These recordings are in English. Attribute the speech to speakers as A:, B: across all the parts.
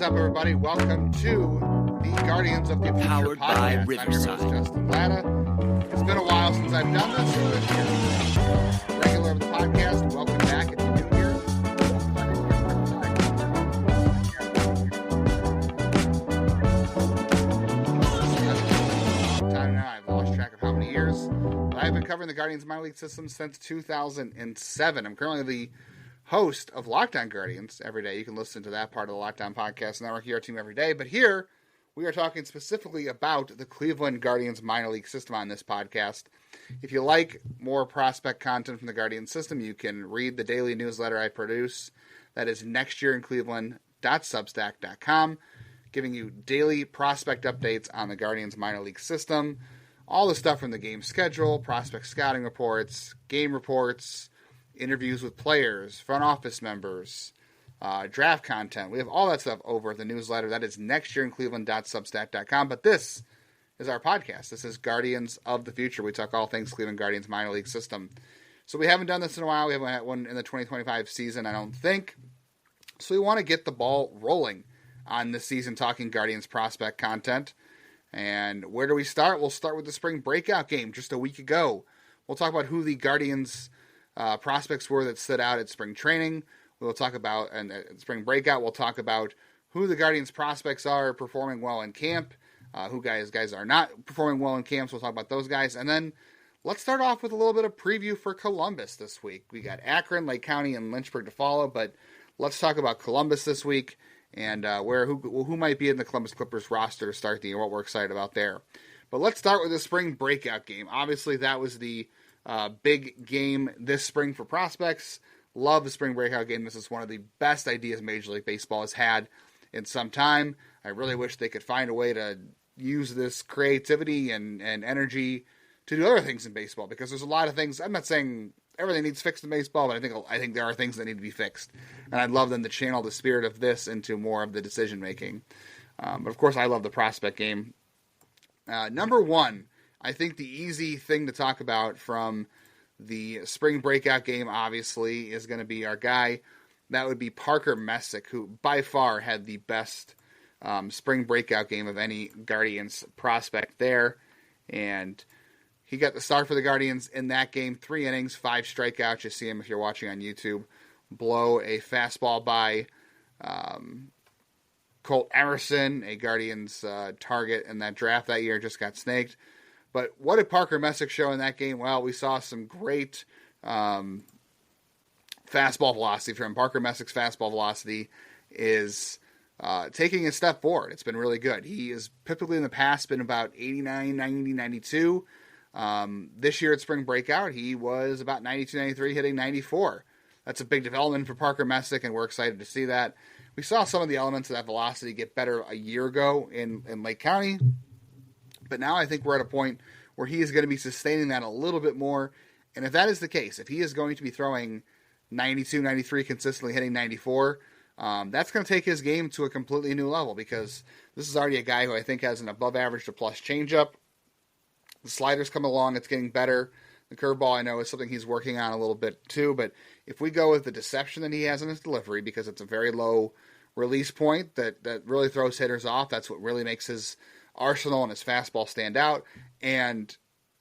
A: up, everybody? Welcome to the Guardians of the Future
B: Powered
A: podcast.
B: by
A: I'm
B: Riverside.
A: your host, Justin Latta. It's been a while since I've done this, so if you're a regular of the podcast, welcome back. If you're new here, time now. I've lost track of how many years, but I've been covering the Guardians minor league system since 2007. I'm currently the host of Lockdown Guardians every day. You can listen to that part of the Lockdown Podcast Network, your team every day. But here, we are talking specifically about the Cleveland Guardians minor league system on this podcast. If you like more prospect content from the Guardians system, you can read the daily newsletter I produce. That is nextyearincleveland.substack.com, giving you daily prospect updates on the Guardians minor league system. All the stuff from the game schedule, prospect scouting reports, game reports, interviews with players, front office members, draft content. We have all that stuff over at the newsletter. That is nextyearincleveland.substack.com. But this is our podcast. This is Guardians of the Future. We talk all things Cleveland Guardians minor league system. So we haven't done this in a while. We haven't had one in the 2025 season, I don't think. So we want to get the ball rolling on this season talking Guardians prospect content. And where do we start? We'll start with the spring breakout game just a week ago. We'll talk about who the Guardians prospects were that stood out at spring training. We'll talk about, and spring breakout, we'll talk about who the Guardians prospects are performing well in camp, who guys are not performing well in camps. We'll talk about those guys. And then let's start off with a little bit of preview for Columbus this week. We got Akron, Lake County, and Lynchburg to follow, but let's talk about Columbus this week and who might be in the Columbus Clippers roster to start the year, what we're excited about there. But let's start with the spring breakout game. Obviously, that was the big game this spring for prospects. Love the spring breakout game. This is one of the best ideas Major League Baseball has had in some time. I really wish they could find a way to use this creativity and energy to do other things in baseball, because there's a lot of things. I'm not saying everything needs fixed in baseball, but I think there are things that need to be fixed. And I'd love them to channel the spirit of this into more of the decision making. But of course, I love the prospect game. Number one, I think the easy thing to talk about from the spring breakout game, obviously, is going to be our guy. That would be Parker Messick, who by far had the best spring breakout game of any Guardians prospect there. And he got the start for the Guardians in that game. 3 innings, 5 strikeouts. You see him if you're watching on YouTube. Blow a fastball by Colt Emerson, a Guardians target in that draft that year, just got snaked. But what did Parker Messick show in that game? Well, we saw some great fastball velocity from him. Parker Messick's fastball velocity is taking a step forward. It's been really good. He has typically in the past been about 89, 90, 92. This year at spring breakout, he was about 92, 93, hitting 94. That's a big development for Parker Messick, and we're excited to see that. We saw some of the elements of that velocity get better a year ago in Lake County. But now I think we're at a point where he is going to be sustaining that a little bit more. And if that is the case, if he is going to be throwing 92, 93, consistently hitting 94, that's going to take his game to a completely new level, because this is already a guy who I think has an above average to plus changeup. The slider's come along. It's getting better. The curveball, I know, is something he's working on a little bit too. But if we go with the deception that he has in his delivery, because it's a very low release point that really throws hitters off, that's what really makes his arsenal and his fastball stand out, and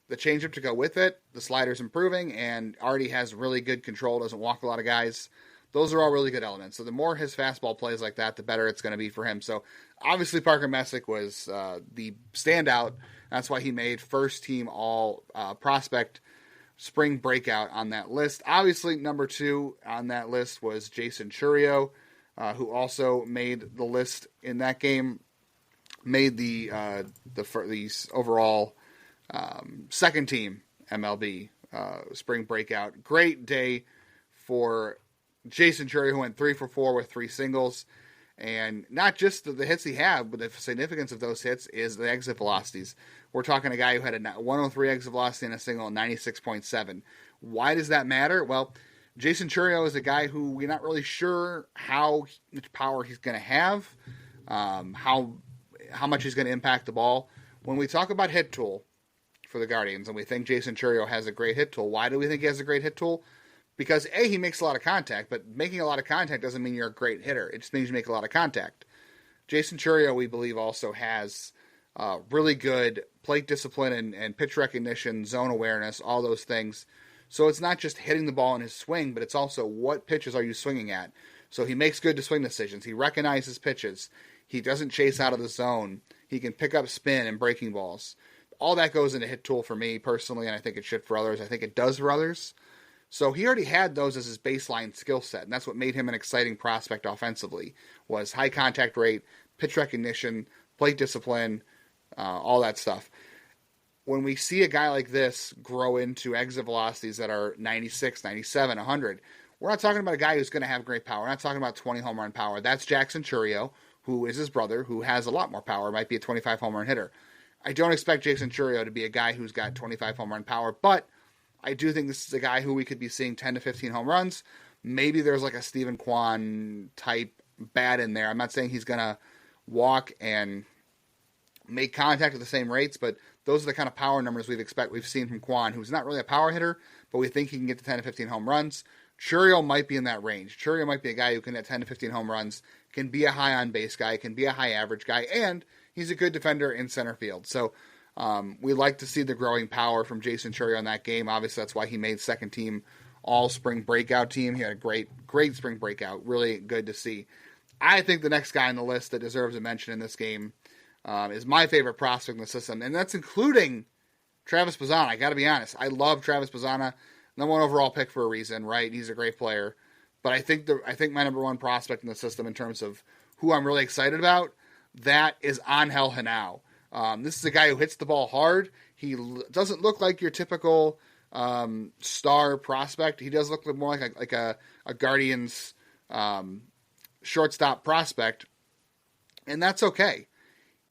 A: the changeup to go with it, the slider's improving, and already has really good control, doesn't walk a lot of guys. Those are all really good elements. So the more his fastball plays like that, the better it's going to be for him. So obviously Parker Messick was the standout. That's why he made first team all prospect spring breakout on that list. Obviously number 2 on that list was Jason Churio, who also made the list in that game. Made the overall second team MLB spring breakout. Great day for Jason Churio, who went 3 for 4 with 3 singles. And not just the hits he had, but the significance of those hits is the exit velocities. We're talking a guy who had a 103 exit velocity and a single and 96.7. Why does that matter? Well, Jason Churio is a guy who we're not really sure how much power he's going to have, how much he's going to impact the ball. When we talk about hit tool for the Guardians, and we think Jason Churio has a great hit tool, why do we think he has a great hit tool? Because, A, he makes a lot of contact, but making a lot of contact doesn't mean you're a great hitter. It just means you make a lot of contact. Jason Churio, we believe, also has really good plate discipline and pitch recognition, zone awareness, all those things. So it's not just hitting the ball in his swing, but it's also what pitches are you swinging at. So he makes good swing decisions. He recognizes pitches. He doesn't chase out of the zone. He can pick up spin and breaking balls. All that goes into hit tool for me personally, and I think it should for others. I think it does for others. So he already had those as his baseline skill set, and that's what made him an exciting prospect offensively, was high contact rate, pitch recognition, plate discipline, all that stuff. When we see a guy like this grow into exit velocities that are 96, 97, 100, we're not talking about a guy who's going to have great power. We're not talking about 20 home run power. That's Jackson Churio, who is his brother, who has a lot more power, might be a 25 home run hitter. I don't expect Jason Churio to be a guy who's got 25 home run power, but I do think this is a guy who we could be seeing 10 to 15 home runs. Maybe there's like a Steven Kwan type bat in there. I'm not saying he's going to walk and make contact at the same rates, but those are the kind of power numbers we've seen from Kwan, who's not really a power hitter, but we think he can get to 10 to 15 home runs. Churio might be in that range. Churio might be a guy who can hit 10 to 15 home runs, can be a high on base guy, can be a high average guy, and he's a good defender in center field. So we like to see the growing power from Jason Churio in that game. Obviously, that's why he made second team all-spring breakout team. He had a great spring breakout. Really good to see. I think the next guy on the list that deserves a mention in this game is my favorite prospect in the system, and that's including Travis Bazzana. I got to be honest. I love Travis Bazzana. Number one overall pick for a reason, right? He's a great player. But I think my number one prospect in the system in terms of who I'm really excited about, that is Angel Henao. This is a guy who hits the ball hard. He doesn't look like your typical star prospect. He does look more like a Guardians shortstop prospect, and that's okay.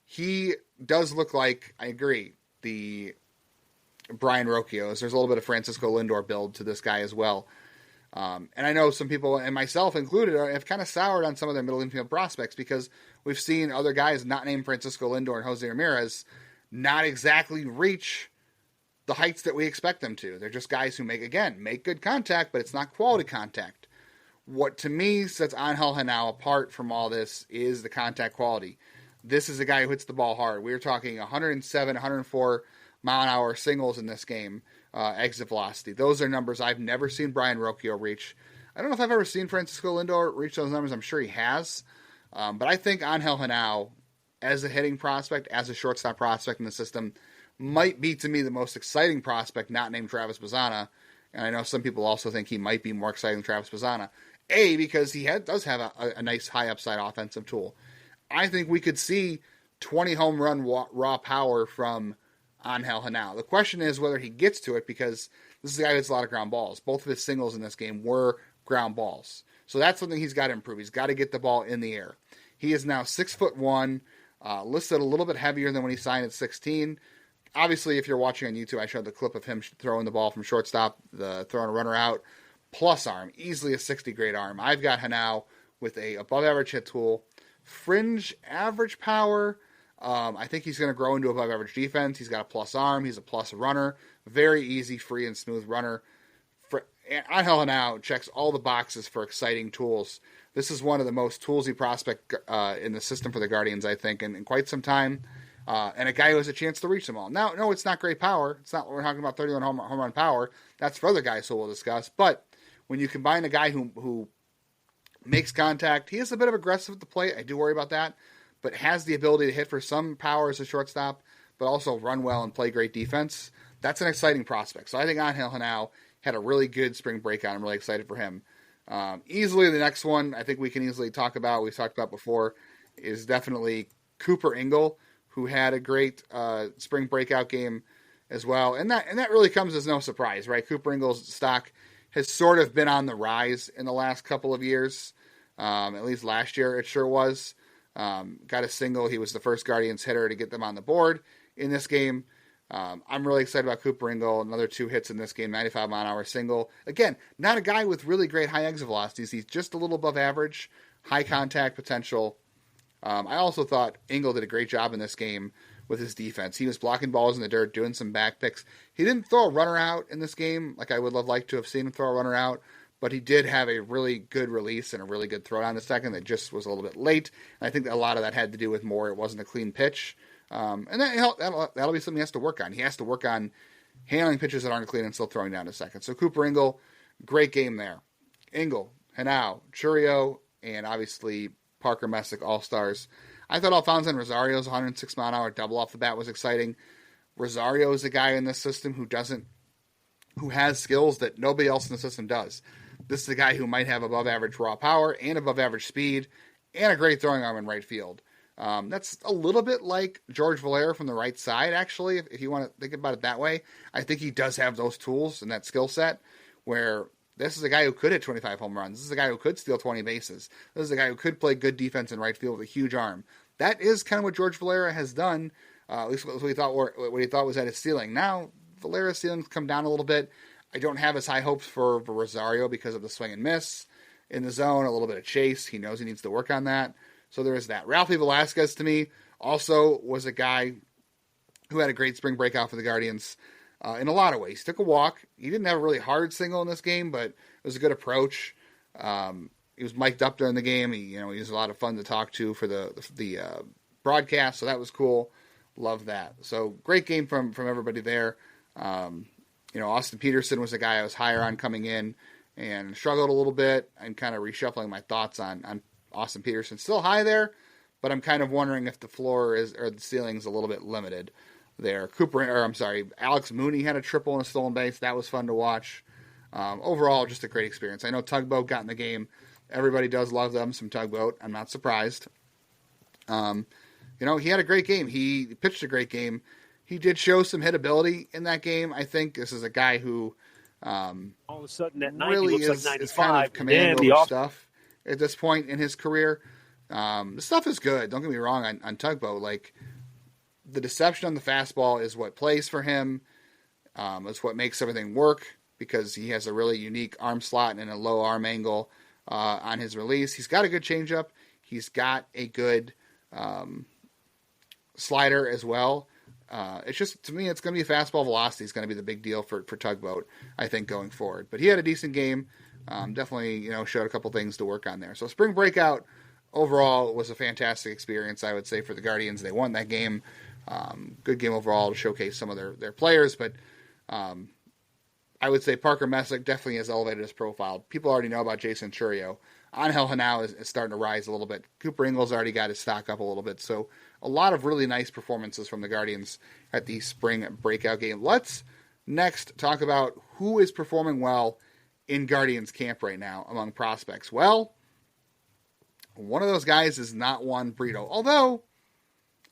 A: He does look like, I agree, the Brian Rocchios. There's a little bit of Francisco Lindor build to this guy as well. And I know some people, and myself included, have kind of soured on some of their middle infield prospects because we've seen other guys not named Francisco Lindor and Jose Ramirez not exactly reach the heights that we expect them to. They're just guys who make good contact, but it's not quality contact. What to me sets Angel Henao apart from all this is the contact quality. This is a guy who hits the ball hard. We were talking 107, 104 mile an hour singles in this game, exit velocity. Those are numbers I've never seen Brian Rocchio reach. I don't know if I've ever seen Francisco Lindor reach those numbers. I'm sure he has. But I think Angel Henao, as a hitting prospect, as a shortstop prospect in the system, might be, to me, the most exciting prospect not named Travis Bazzana. And I know some people also think he might be more exciting than Travis Bazzana. Because he does have a nice high upside offensive tool. I think we could see 20 home run raw power from Angel Henao. The question is whether he gets to it, because this is a guy who hits a lot of ground balls. Both of his singles in this game were ground balls. So that's something he's got to improve. He's got to get the ball in the air. He is now 6'1", listed a little bit heavier than when he signed at 16. Obviously, if you're watching on YouTube, I showed the clip of him throwing the ball from shortstop, throwing a runner out, plus arm, easily a 60 grade arm. I've got Henao with a above average hit tool, fringe average power. I think he's going to grow into above average defense. He's got a plus arm. He's a plus runner. Very easy, free, and smooth runner. Angel Henao checks all the boxes for exciting tools. This is one of the most toolsy prospect in the system for the Guardians, I think, in quite some time. And a guy who has a chance to reach them all. Now, no, it's not great power. It's not. We're talking about 31 home run power. That's for other guys who we'll discuss. But when you combine a guy who makes contact, he is a bit of aggressive at the plate. I do worry about that. But has the ability to hit for some power as a shortstop, but also run well and play great defense. That's an exciting prospect. So I think Angel Henao had a really good spring breakout. I'm really excited for him. Easily the next one I think we can easily talk about, we've talked about before, is definitely Cooper Ingle, who had a great spring breakout game as well. And that really comes as no surprise, right? Cooper Ingle's stock has sort of been on the rise in the last couple of years. At least last year it sure was. Got a single. He was the first Guardians hitter to get them on the board in this game. I'm really excited about Cooper Ingle. Another 2 hits in this game, 95 mile an hour single. Again, not a guy with really great high exit velocities. He's just a little above average, high contact potential. I also thought Ingle did a great job in this game with his defense. He was blocking balls in the dirt, doing some back picks. He didn't throw a runner out in this game like I would have liked to have seen him throw a runner out, but he did have a really good release and a really good throw down the second that just was a little bit late. And I think a lot of that had to do with more it wasn't a clean pitch. And that'll be something he has to work on. He has to work on handling pitches that aren't clean and still throwing down to second. So Cooper Engel, great game there. Engel, Hanau, Churio, and obviously Parker Messick, all-stars. I thought Alfonso Rosario's 106-mile-an-hour double off the bat was exciting. Rosario is a guy in this system who has skills that nobody else in the system does. This is a guy who might have above-average raw power and above-average speed and a great throwing arm in right field. That's a little bit like George Valera from the right side, actually, if you want to think about it that way. I think he does have those tools and that skill set where this is a guy who could hit 25 home runs. This is a guy who could steal 20 bases. This is a guy who could play good defense in right field with a huge arm. That is kind of what George Valera has done, at least what he thought was at his ceiling. Now, Valera's ceiling's come down a little bit. I don't have as high hopes for Rosario because of the swing and miss in the zone, a little bit of chase. He knows he needs to work on that. So there is that. Ralphie Velasquez, to me, also was a guy who had a great spring breakout for the Guardians in a lot of ways. He took a walk. He didn't have a really hard single in this game, but it was a good approach. He was mic'd up during the game. He was a lot of fun to talk to for the broadcast, so that was cool. Love that. So great game from everybody there. Austin Peterson was a guy I was higher on coming in and struggled a little bit. I'm kind of reshuffling my thoughts on Austin Peterson. Still high there, but I'm kind of wondering if the floor or the ceiling's a little bit limited there. Alex Mooney had a triple and a stolen base. That was fun to watch. Overall, just a great experience. I know Tugboat got in the game. Everybody does love them, some Tugboat. I'm not surprised. He had a great game. He pitched a great game. He did show some hitability in that game. I think this is a guy who
B: all of a sudden that 90
A: really
B: looks like 95.
A: is kind of command over stuff at this point in his career. The stuff is good. Don't get me wrong on Tugboat. Like, the deception on the fastball is what plays for him. It's what makes everything work because he has a really unique arm slot and a low arm angle on his release. He's got a good changeup. He's got a good slider as well. It's just, to me, it's going to be fastball velocity is going to be the big deal for Tugboat, I think, going forward. But he had a decent game. Definitely, showed a couple things to work on there. So spring breakout overall was a fantastic experience, I would say, for the Guardians. They won that game. Good game overall to showcase some of their players. But I would say Parker Messick definitely has elevated his profile. People already know about Jason Churio. Angel Hanau is starting to rise a little bit. Cooper Engel's already got his stock up a little bit. So a lot of really nice performances from the Guardians at the spring breakout game. Let's next talk about who is performing well in Guardians camp right now among prospects. Well, one of those guys is not Juan Brito, although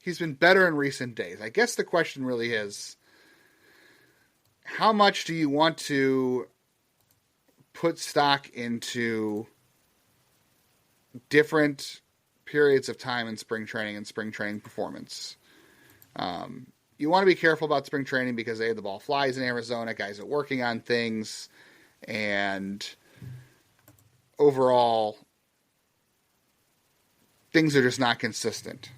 A: he's been better in recent days. I guess the question really is, how much do you want to put stock into different periods of time in spring training and spring training performance? You want to be careful about spring training because the ball flies in Arizona, guys are working on things, and overall, things are just not consistent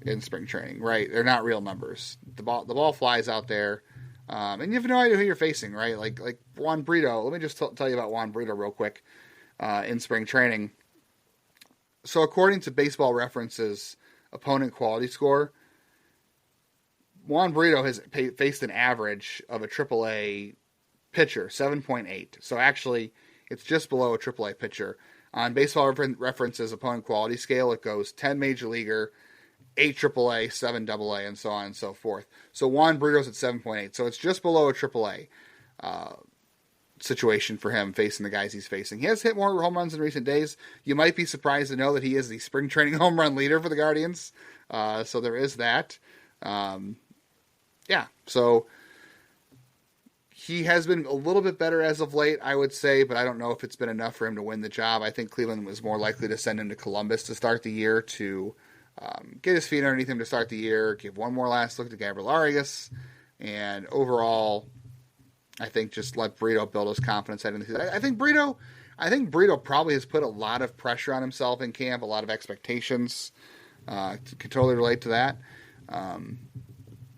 A: in spring training, right? They're not real numbers. The ball flies out there, and you have no idea who you're facing, right? Like Juan Brito. Let me just tell you about Juan Brito real quick in spring training. So according to Baseball Reference's opponent quality score, Juan Brito has faced an average of a AAA pitcher, 7.8. So actually, it's just below a AAA pitcher. On Baseball Reference's opponent quality scale, it goes 10 Major Leaguer, 8 AAA, 7 AA, and so on and so forth. So Juan Brito's at 7.8. So it's just below a AAA situation for him facing the guys he's facing. He has hit more home runs in recent days. You might be surprised to know that he is the spring training home run leader for the Guardians. So there is that. So he has been a little bit better as of late, I would say, but I don't know if it's been enough for him to win the job. I think Cleveland was more likely to send him to Columbus to start the year to get his feet underneath him to start the year, give one more last look to Gabriel Arias, and overall, I think just let Brito build his confidence heading into the season. I think Brito probably has put a lot of pressure on himself in camp, a lot of expectations. Can totally relate to that.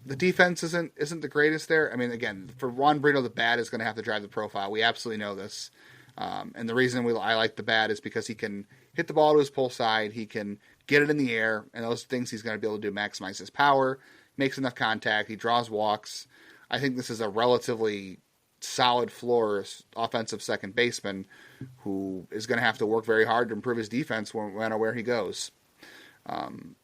A: The defense isn't the greatest there. I mean, again, for Juan Brito, the bat is going to have to drive the profile. We absolutely know this. And the reason I like the bat is because he can hit the ball to his pull side, he can get it in the air, and those things he's going to be able to do, maximize his power, makes enough contact, he draws walks. I think this is a relatively solid floor offensive second baseman who is going to have to work very hard to improve his defense no matter where he goes.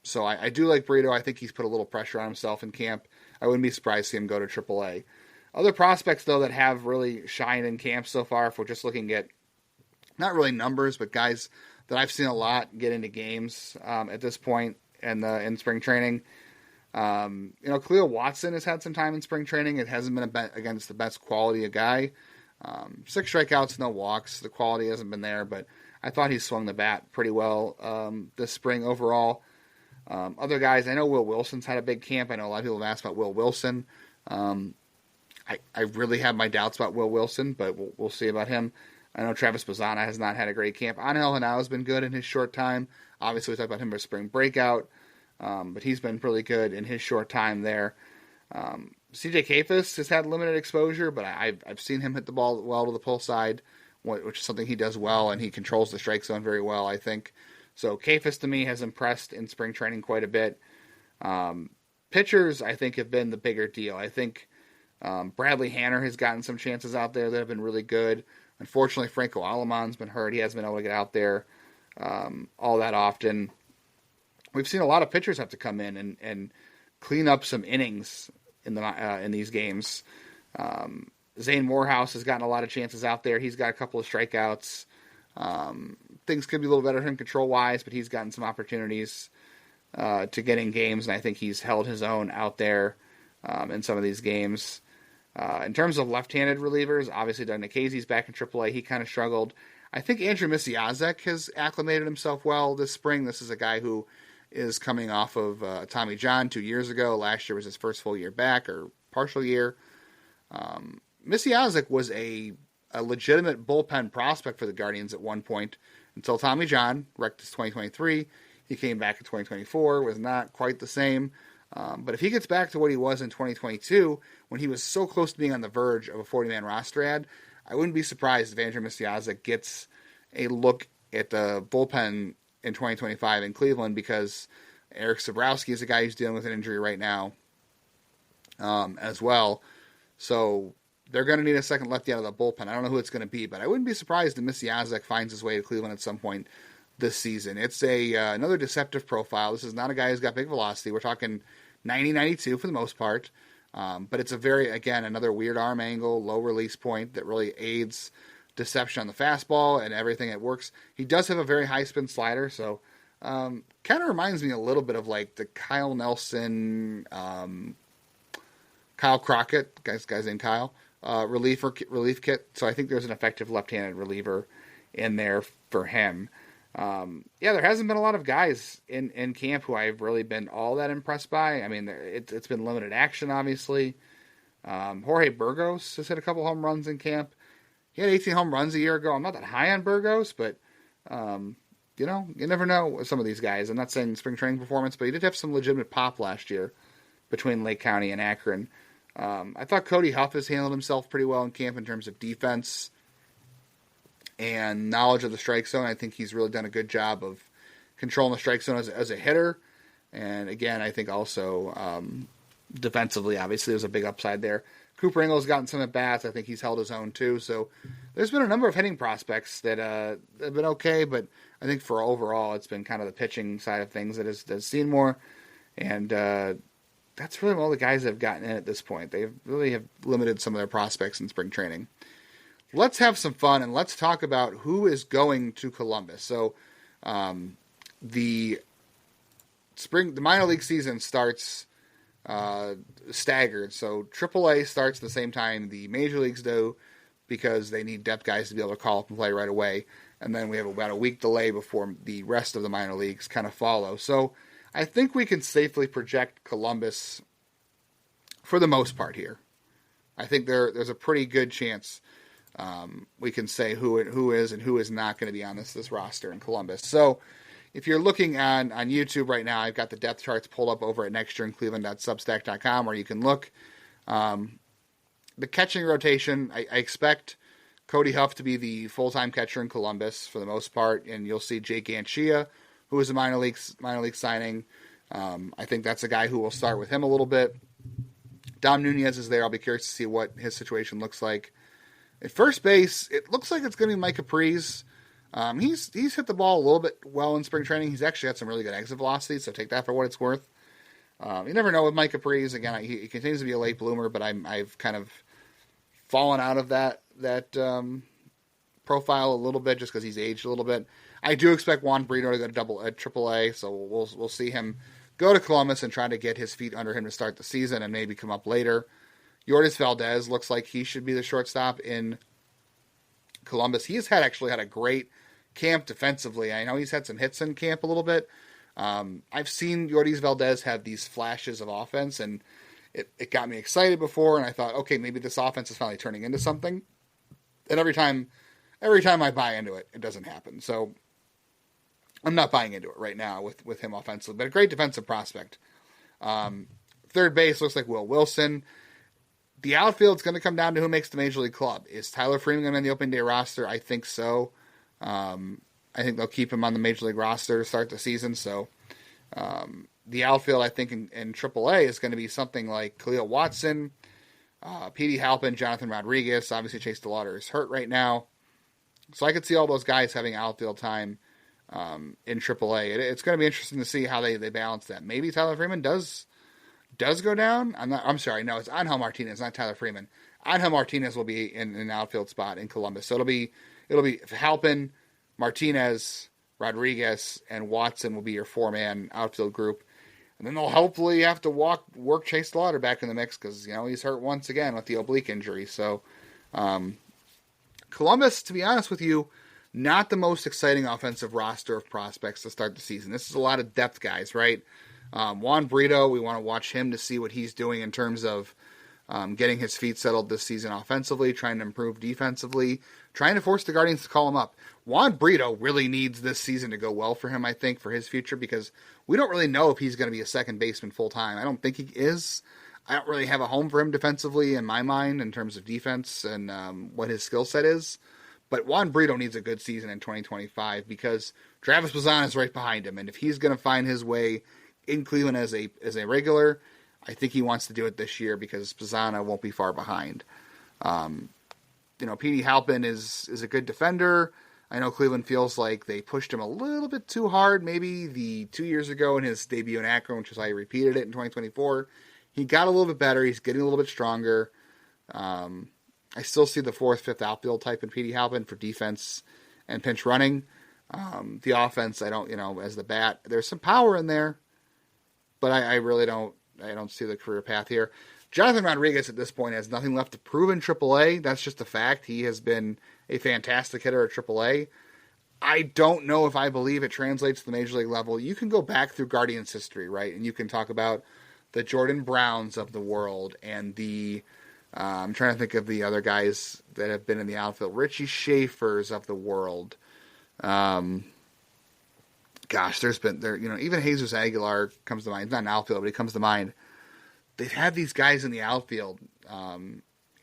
A: So I do like Brito. I think he's put a little pressure on himself in camp. I wouldn't be surprised to see him go to AAA. Other prospects, though, that have really shined in camp so far, if we're just looking at not really numbers, but guys that I've seen a lot get into games at this point in spring training. Khalil Watson has had some time in spring training. It hasn't been against the best quality of guy. 6 strikeouts, no walks. The quality hasn't been there, but I thought he swung the bat pretty well this spring overall. Other guys, I know Will Wilson's had a big camp. I know a lot of people have asked about Will Wilson. I really have my doubts about Will Wilson, but we'll see about him. I know Travis Bazzana has not had a great camp. Angel Hanao has been good in his short time. Obviously, we talked about him for spring breakout, but he's been really good in his short time there. CJ Kafis has had limited exposure, but I've seen him hit the ball well to the pull side, which is something he does well, and he controls the strike zone very well, I think. So Kafis, to me, has impressed in spring training quite a bit. Pitchers, I think, have been the bigger deal. I think Bradley Hanner has gotten some chances out there that have been really good. Unfortunately, Franco Alaman's been hurt. He hasn't been able to get out there all that often. We've seen a lot of pitchers have to come in and clean up some innings in these games. Zane Morehouse has gotten a lot of chances out there. He's got a couple of strikeouts. Things could be a little better for him control-wise, but he's gotten some opportunities to get in games, and I think he's held his own out there in some of these games. In terms of left-handed relievers, obviously Doug Nikhazy's back in AAA. He kind of struggled. I think Andrew Misiazek has acclimated himself well this spring. This is a guy who is coming off of Tommy John 2 years ago. Last year was his first full year back, or partial year. Misiazek was a legitimate bullpen prospect for the Guardians at one point until Tommy John wrecked his 2023. He came back in 2024, was not quite the same. But if he gets back to what he was in 2022, when he was so close to being on the verge of a 40-man roster ad, I wouldn't be surprised if Andrew Misiazek gets a look at the bullpen in 2025 in Cleveland, because Eric Sabrowski is a guy who's dealing with an injury right now as well. So they're going to need a second lefty out of the bullpen. I don't know who it's going to be, but I wouldn't be surprised if Misiazek finds his way to Cleveland at some point this season. It's another deceptive profile. This is not a guy who's got big velocity. We're talking 90-92 for the most part. But it's another weird arm angle, low release point that really aids deception on the fastball and everything that works. He does have a very high spin slider, so kind of reminds me a little bit of like the Kyle Nelson, Kyle Crockett, guy's named Kyle, relief kit. So I think there's an effective left-handed reliever in there for him. There hasn't been a lot of guys in camp who I've really been all that impressed by. I mean, it's been limited action, obviously. Jorge Burgos has hit a couple home runs in camp. He had 18 home runs a year ago. I'm not that high on Burgos, but, you never know with some of these guys. I'm not saying spring training performance, but he did have some legitimate pop last year between Lake County and Akron. I thought Cody Huff has handled himself pretty well in camp in terms of defense and knowledge of the strike zone. I think he's really done a good job of controlling the strike zone as a hitter. And again, I think also defensively, obviously, there's a big upside there. Cooper Ingles gotten some at-bats. I think he's held his own too. So there's been a number of hitting prospects that have been okay, but I think for overall, it's been kind of the pitching side of things that has seen more. And that's really all the guys that have gotten in at this point. They really have limited some of their prospects in spring training. Let's have some fun, and let's talk about who is going to Columbus. So the minor league season starts staggered. So AAA starts the same time the major leagues do, because they need depth guys to be able to call up and play right away. And then we have about a week delay before the rest of the minor leagues kind of follow. So I think we can safely project Columbus for the most part here. I think there's a pretty good chance we can say who is and who is not going to be on this roster in Columbus. So if you're looking on YouTube right now, I've got the depth charts pulled up over at nextyearincleveland.substack.com, where you can look. The catching rotation, I expect Cody Huff to be the full-time catcher in Columbus for the most part, and you'll see Jake Ganchia, who is a minor league signing. I think that's a guy who will start with him a little bit. Dom Nunez is there. I'll be curious to see what his situation looks like. At first base, it looks like it's going to be Mike Capriz. He's hit the ball a little bit well in spring training. He's actually had some really good exit velocity, so take that for what it's worth. You never know with Mike Capriz. Again, he continues to be a late bloomer, but I've kind of fallen out of that profile a little bit just because he's aged a little bit. I do expect Juan Brito to go to AAA, so we'll see him go to Columbus and try to get his feet under him to start the season and maybe come up later. Yordis Valdez looks like he should be the shortstop in Columbus. He's actually had a great camp defensively. I know he's had some hits in camp a little bit. I've seen Yordis Valdez have these flashes of offense, and it got me excited before, and I thought, okay, maybe this offense is finally turning into something. And every time I buy into it, it doesn't happen. So I'm not buying into it right now with him offensively, but a great defensive prospect. Third base looks like Will Wilson. The outfield's going to come down to who makes the Major League club. Is Tyler Freeman going to be on the opening day roster? I think so. I think they'll keep him on the Major League roster to start the season. So the outfield, I think, in AAA is going to be something like Khalil Watson, Petey Halpin, Jonathan Rodriguez. Obviously, Chase DeLauder is hurt right now. So I could see all those guys having outfield time in AAA. It's going to be interesting to see how they balance that. Maybe Tyler Freeman does go down. I'm sorry. No, it's Angel Martinez, not Tyler Freeman. Angel Martinez will be in an outfield spot in Columbus. So it'll be Halpin, Martinez, Rodriguez, and Watson will be your 4-man outfield group. And then they'll hopefully have to work Chase DeLauder back in the mix because, he's hurt once again with the oblique injury. So Columbus, to be honest with you, not the most exciting offensive roster of prospects to start the season. This is a lot of depth guys, right? Juan Brito, we want to watch him to see what he's doing in terms of getting his feet settled this season offensively, trying to improve defensively, trying to force the Guardians to call him up. Juan Brito really needs this season to go well for him, I think, for his future, because we don't really know if he's going to be a second baseman full-time. I don't think he is. I don't really have a home for him defensively in my mind in terms of defense and what his skill set is. But Juan Brito needs a good season in 2025 because Travis Bazan is right behind him. And if he's going to find his way in Cleveland as a regular, I think he wants to do it this year because Bazana won't be far behind. Petey Halpin is a good defender. I know Cleveland feels like they pushed him a little bit too hard maybe the 2 years ago in his debut in Akron, which is why he repeated it in 2024. He got a little bit better. He's getting a little bit stronger. I still see the 4th, 5th outfield type in Petey Halpin for defense and pinch running. The offense, I don't, as the bat, there's some power in there, but I really don't see the career path here. Jonathan Rodriguez at this point has nothing left to prove in AAA. That's just a fact. He has been a fantastic hitter at AAA. I don't know if I believe it translates to the Major League level. You can go back through Guardians history, right? And you can talk about the Jordan Browns of the world and the, I'm trying to think of the other guys that have been in the outfield, Richie Schaefer's of the world. There's been even Jesus Aguilar comes to mind. He's not an outfield, but he comes to mind. They've had these guys in the outfield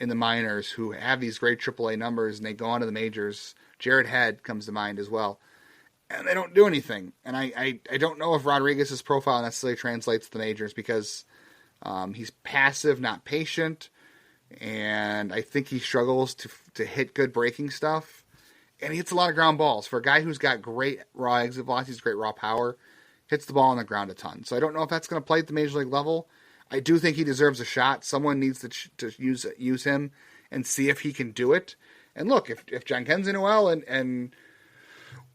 A: in the minors who have these great AAA numbers, and they go on to the majors. Jared Head comes to mind as well. And they don't do anything. And I don't know if Rodriguez's profile necessarily translates to the majors because he's passive, not patient. And I think he struggles to hit good breaking stuff. And he hits a lot of ground balls. For a guy who's got great raw exit velocities, great raw power, hits the ball on the ground a ton. So I don't know if that's going to play at the Major League level. I do think he deserves a shot. Someone needs to use him and see if he can do it. And look, if John Kenzie-Noel and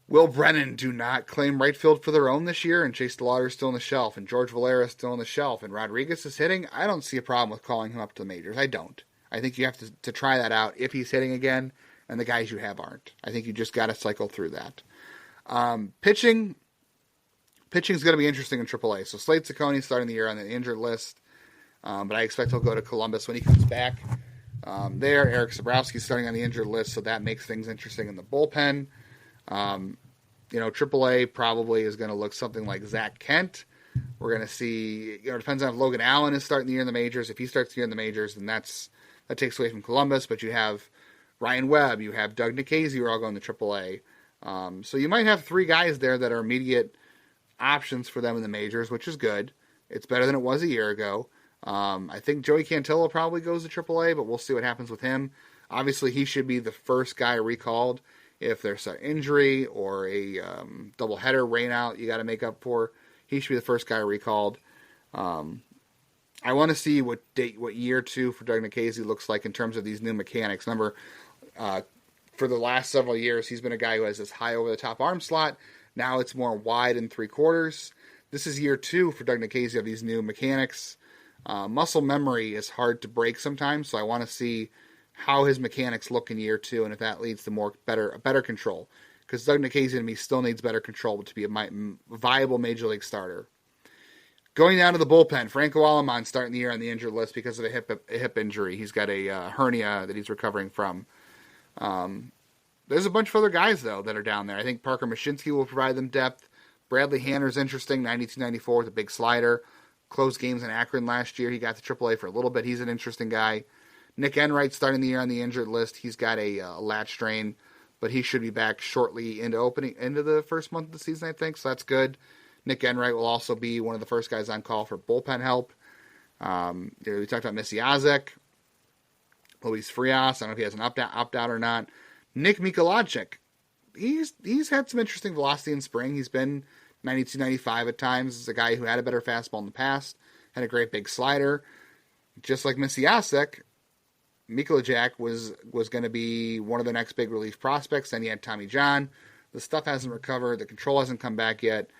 A: Will Brennan do not claim right field for their own this year, and Chase DeLauder is still on the shelf, and George Valera is still on the shelf, and Rodriguez is hitting, I don't see a problem with calling him up to the majors. I don't. I think you have to try that out if he's hitting again, and the guys you have aren't. I think you just got to cycle through that. Pitching's going to be interesting in AAA. So Slade Ciccone starting the year on the injured list, but I expect he'll go to Columbus when he comes back. Eric Sabrowski's starting on the injured list, so that makes things interesting in the bullpen. AAA probably is going to look something like Zach Kent. We're going to see, it depends on if Logan Allen is starting the year in the majors. If he starts the year in the majors, then that takes away from Columbus, but you have Ryan Webb, you have Doug Nikhazy, who are all going to AAA. So you might have 3 guys there that are immediate options for them in the majors, which is good. It's better than it was a year ago. I think Joey Cantillo probably goes to AAA, but we'll see what happens with him. Obviously, he should be the first guy recalled if there's an injury or a doubleheader rainout you got to make up for. He should be the first guy recalled. I want to see what year 2 for Doug Nikhazy looks like in terms of these new mechanics. Remember, for the last several years, he's been a guy who has this high over-the-top arm slot. Now it's more wide and 3/4. This is year 2 for Doug Nikhazy of these new mechanics. Muscle memory is hard to break sometimes, so I want to see how his mechanics look in year 2 and if that leads to better control. Because Doug Nikhazy to me still needs better control to be a viable major league starter. Going down to the bullpen, Franco Aleman starting the year on the injured list because of a hip injury. He's got a hernia that he's recovering from. There's a bunch of other guys, though, that are down there. I think Parker Mashinsky will provide them depth. Bradley Hanner's interesting, 92-94 with a big slider. Closed games in Akron last year. He got to AAA for a little bit. He's an interesting guy. Nick Enright starting the year on the injured list. He's got a lat strain, but he should be back shortly into the first month of the season, I think, so that's good. Nick Enright will also be one of the first guys on call for bullpen help. We talked about Missy Ozek, Luis Frias. I don't know if he has an opt-out or not. Nick Mikolajczyk, he's had some interesting velocity in spring. He's been 92-95 at times. He's a guy who had a better fastball in the past, had a great big slider. Just like Missy Ozek, Mikolajczyk was going to be one of the next big relief prospects. Then you had Tommy John. The stuff hasn't recovered. The control hasn't come back yet.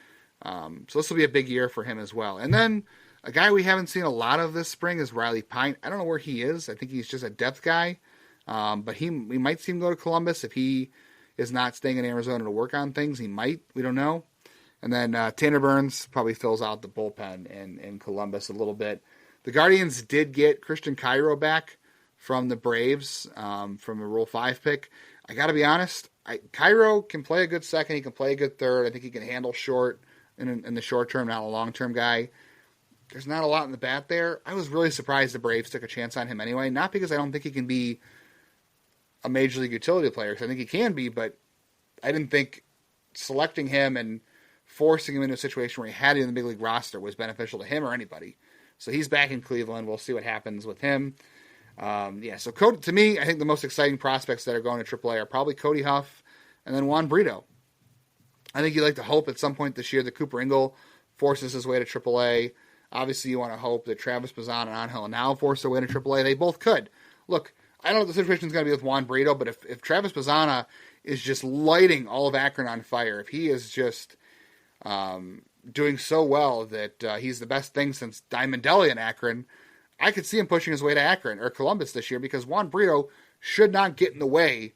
A: So this will be a big year for him as well. And then a guy we haven't seen a lot of this spring is Riley Pint. I don't know where he is. I think he's just a depth guy. But we might see him go to Columbus if he is not staying in Arizona to work on things. He might. We don't know. And then Tanner Burns probably fills out the bullpen in Columbus a little bit. The Guardians did get Christian Cairo back from the Braves from a Rule 5 pick. I got to be honest, Cairo can play a good second. He can play a good third. I think he can handle short in the short term, not a long-term guy. There's not a lot in the bat there. I was really surprised the Braves took a chance on him anyway, not because I don't think he can be a major league utility player, because I think he can be, but I didn't think selecting him and forcing him into a situation where he had to be in the big league roster was beneficial to him or anybody. So he's back in Cleveland. We'll see what happens with him. So to me, I think the most exciting prospects that are going to AAA are probably Cody Huff and then Juan Brito. I think you'd like to hope at some point this year that Cooper Ingle forces his way to AAA. Obviously, you want to hope that Travis Bazan and Angel now force their way to AAA. They both could. Look, I don't know what the situation is going to be with Juan Brito, but if Travis Bazana is just lighting all of Akron on fire, if he is just doing so well that he's the best thing since Diamond Deli in Akron, I could see him pushing his way to Akron or Columbus this year because Juan Brito should not get in the way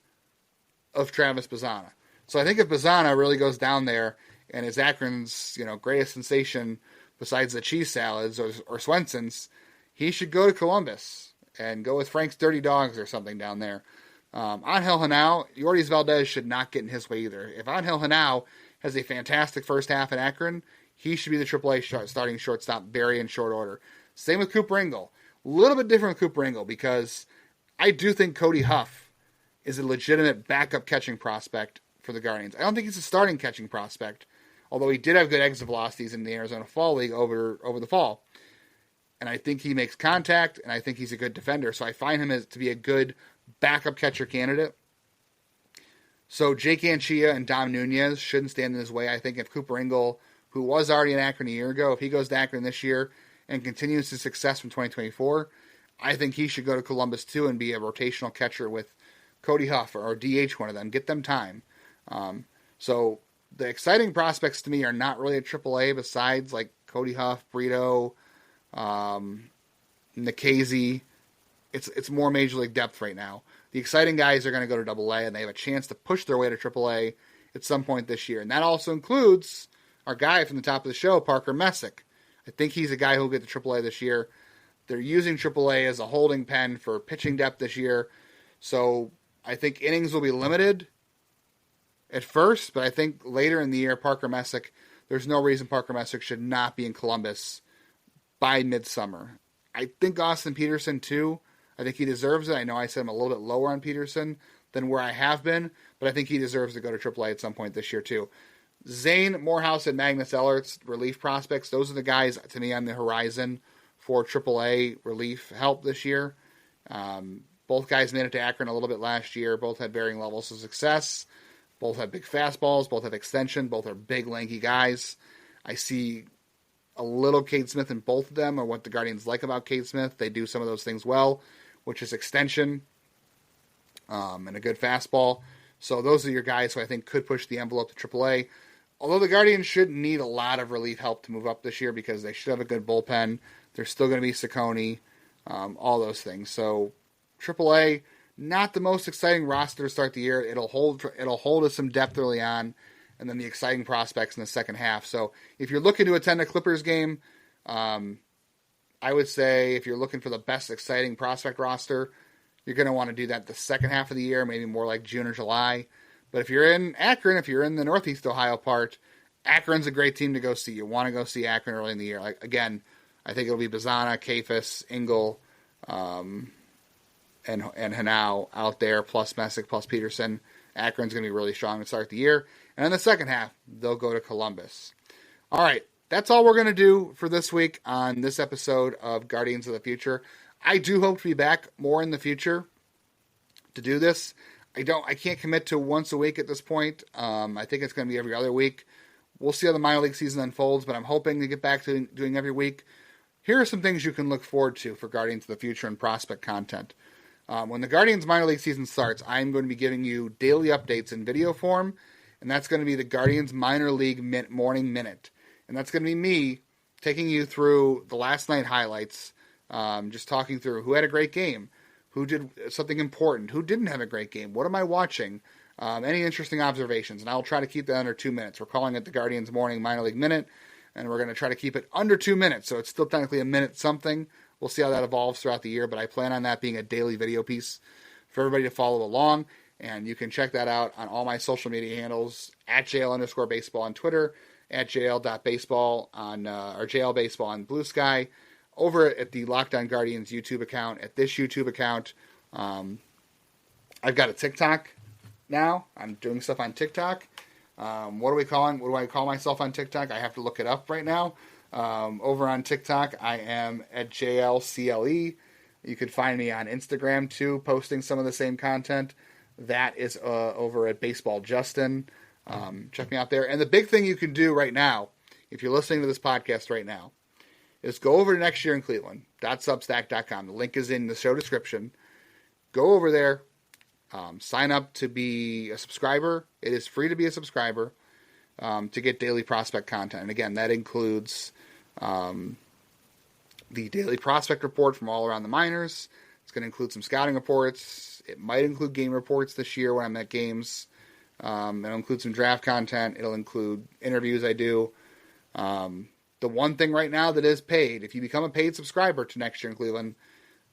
A: of Travis Bazana. So I think if Bazana really goes down there and is Akron's greatest sensation besides the cheese salads or Swenson's, he should go to Columbus and go with Frank's Dirty Dogs or something down there. Angel Henao, Yoris Valdez should not get in his way either. If Angel Henao has a fantastic first half in Akron, he should be the AAA starting shortstop very in short order. Same with Cooper Ingle. A little bit different with Cooper Ingle because I do think Cody Huff is a legitimate backup catching prospect for the Guardians. I don't think he's a starting catching prospect, although he did have good exit velocities in the Arizona Fall League over the fall. And I think he makes contact, and I think he's a good defender. So I find him to be a good backup catcher candidate. So Jake Anchia and Dom Nunez shouldn't stand in his way. I think if Cooper Ingle, who was already in Akron a year ago, if he goes to Akron this year and continues his success from 2024, I think he should go to Columbus too and be a rotational catcher with Cody Huff or DH one of them. Get them time. So the exciting prospects to me are not really at AAA besides like Cody Huff, Brito, Nikhazy. It's more major league depth right now. The exciting guys are going to go to AA, and they have a chance to push their way to AAA at some point this year. And that also includes our guy from the top of the show, Parker Messick. I think he's a guy who will get to AAA this year. They're using AAA as a holding pen for pitching depth this year. So I think innings will be limited at first, but I think later in the year, Parker Messick, there's no reason Parker Messick should not be in Columbus by midsummer. I think Austin Peterson, too. I think he deserves it. I know I said I'm a little bit lower on Peterson than where I have been, but I think he deserves to go to AAA at some point this year too. Zane, Morehouse, and Magnus Ellert's relief prospects, those are the guys to me on the horizon for AAA relief help this year. Both guys made it to Akron a little bit last year. Both had varying levels of success. Both have big fastballs. Both have extension. Both are big, lanky guys. I see a little Cade Smith in both of them, or what the Guardians like about Cade Smith. They do some of those things well, which is extension and a good fastball. So those are your guys who I think could push the envelope to AAA. Although the Guardians should need a lot of relief help to move up this year because they should have a good bullpen. There's still going to be Ciccone, all those things. So AAA, not the most exciting roster to start the year. It'll hold us some depth early on, and then the exciting prospects in the second half. So if you're looking to attend a Clippers game, I would say if you're looking for the best exciting prospect roster, you're going to want to do that the second half of the year, maybe more like June or July. But if you're in Akron, if you're in the Northeast Ohio part, Akron's a great team to go see. You want to go see Akron early in the year. Like, again, I think it'll be Bazana, Kafis, Engel, and Hanau out there, plus Messick, plus Peterson. Akron's going to be really strong to start the year. And in the second half, they'll go to Columbus. All right, that's all we're going to do for this week on this episode of Guardians of the Future. I do hope to be back more in the future to do this. I can't commit to once a week at this point. I think it's going to be every other week. We'll see how the minor league season unfolds, but I'm hoping to get back to doing every week. Here are some things you can look forward to for Guardians of the Future and prospect content. When the Guardians minor league season starts, I'm going to be giving you daily updates in video form, and that's going to be the Guardians minor league morning minute. And that's going to be me taking you through the last night highlights, just talking through who had a great game, who did something important, who didn't have a great game, what am I watching, any interesting observations, and I'll try to keep that under 2 minutes. We're calling it the Guardians Morning Minor League Minute, and we're going to try to keep it under 2 minutes, so it's still technically a minute something. We'll see how that evolves throughout the year, but I plan on that being a daily video piece for everybody to follow along, and you can check that out on all my social media handles, at JL_baseball on Twitter, at JL.baseball on, or JL Baseball on Blue Sky, over at the Locked On Guardians YouTube account, at this YouTube account. I've got a TikTok now. I'm doing stuff on TikTok. What do I call myself on TikTok? I have to look it up right now. Over on TikTok, I am at JLCLE. You could find me on Instagram too, posting some of the same content. That is over at Baseball Justin. Check me out there. And the big thing you can do right now, if you're listening to this podcast right now, is go over to Next Year in Cleveland.substack.com. The link is in the show description. Go over there, sign up to be a subscriber. It is free to be a subscriber to get daily prospect content. And again, that includes the daily prospect report from all around the minors. It's going to include some scouting reports. It might include game reports this year when I'm at games. It'll include some draft content. It'll include interviews I do. The one thing right now that is paid, if you become a paid subscriber to Next Year in Cleveland,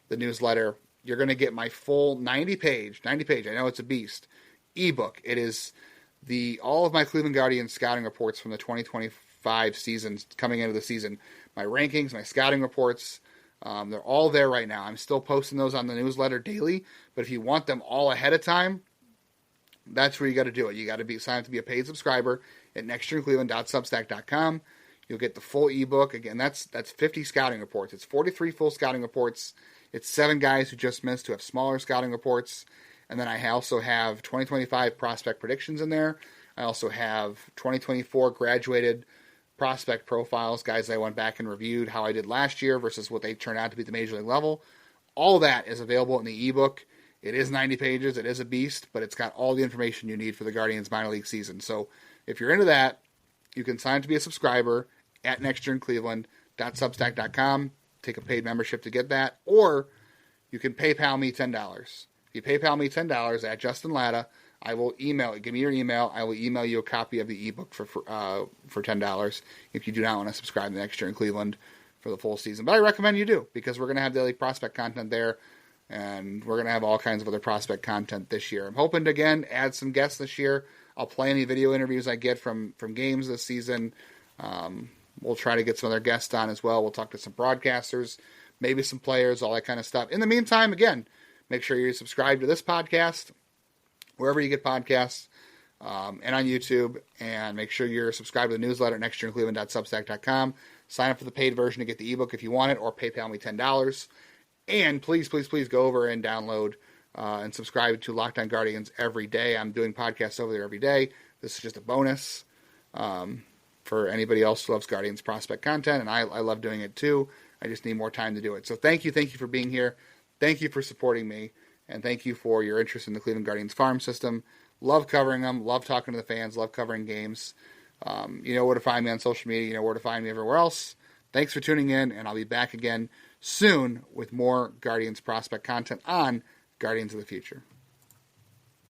A: the newsletter, you're going to get my full 90-page, I know it's a beast, ebook. It is all of my Cleveland Guardians scouting reports from the 2025 season coming into the season. My rankings, my scouting reports, they're all there right now. I'm still posting those on the newsletter daily, but if you want them all ahead of time, that's where you got to do it. You got to sign up to be a paid subscriber at nextyearincleveland.substack.com. You'll get the full ebook. Again, that's 50 scouting reports. It's 43 full scouting reports. It's 7 guys who just missed who have smaller scouting reports. And then I also have 2025 prospect predictions in there. I also have 2024 graduated prospect profiles, guys I went back and reviewed how I did last year versus what they turned out to be at the major league level. All that is available in the ebook. It is 90 pages. It is a beast, but it's got all the information you need for the Guardians minor league season. So if you're into that, you can sign up to be a subscriber at nextyearincleveland.substack.com. Take a paid membership to get that. Or you can PayPal me $10. If you PayPal me $10 at Justin Latta, I will give me your email. I will email you a copy of the ebook for $10 if you do not want to subscribe to Next Year in Cleveland for the full season. But I recommend you do, because we're going to have daily prospect content there, and we're going to have all kinds of other prospect content this year. I'm hoping to, again, add some guests this year. I'll play any video interviews I get from games this season. We'll try to get some other guests on as well. We'll talk to some broadcasters. maybe some players, all that kind of stuff. In the meantime, again, make sure you subscribe to this podcast, wherever you get podcasts, and on YouTube. And make sure you're subscribed to the newsletter at nextyearincleveland.substack.com. Sign up for the paid version to get the ebook if you want it, or PayPal me $10. And please, please, please go over and download and subscribe to Locked On Guardians every day. I'm doing podcasts over there every day. This is just a bonus for anybody else who loves Guardians prospect content, and I love doing it too. I just need more time to do it. So thank you for being here. Thank you for supporting me, and thank you for your interest in the Cleveland Guardians farm system. Love covering them, love talking to the fans, love covering games. You know where to find me on social media, you know where to find me everywhere else. Thanks for tuning in, and I'll be back again soon with more Guardians prospect content on Guardians of the Future.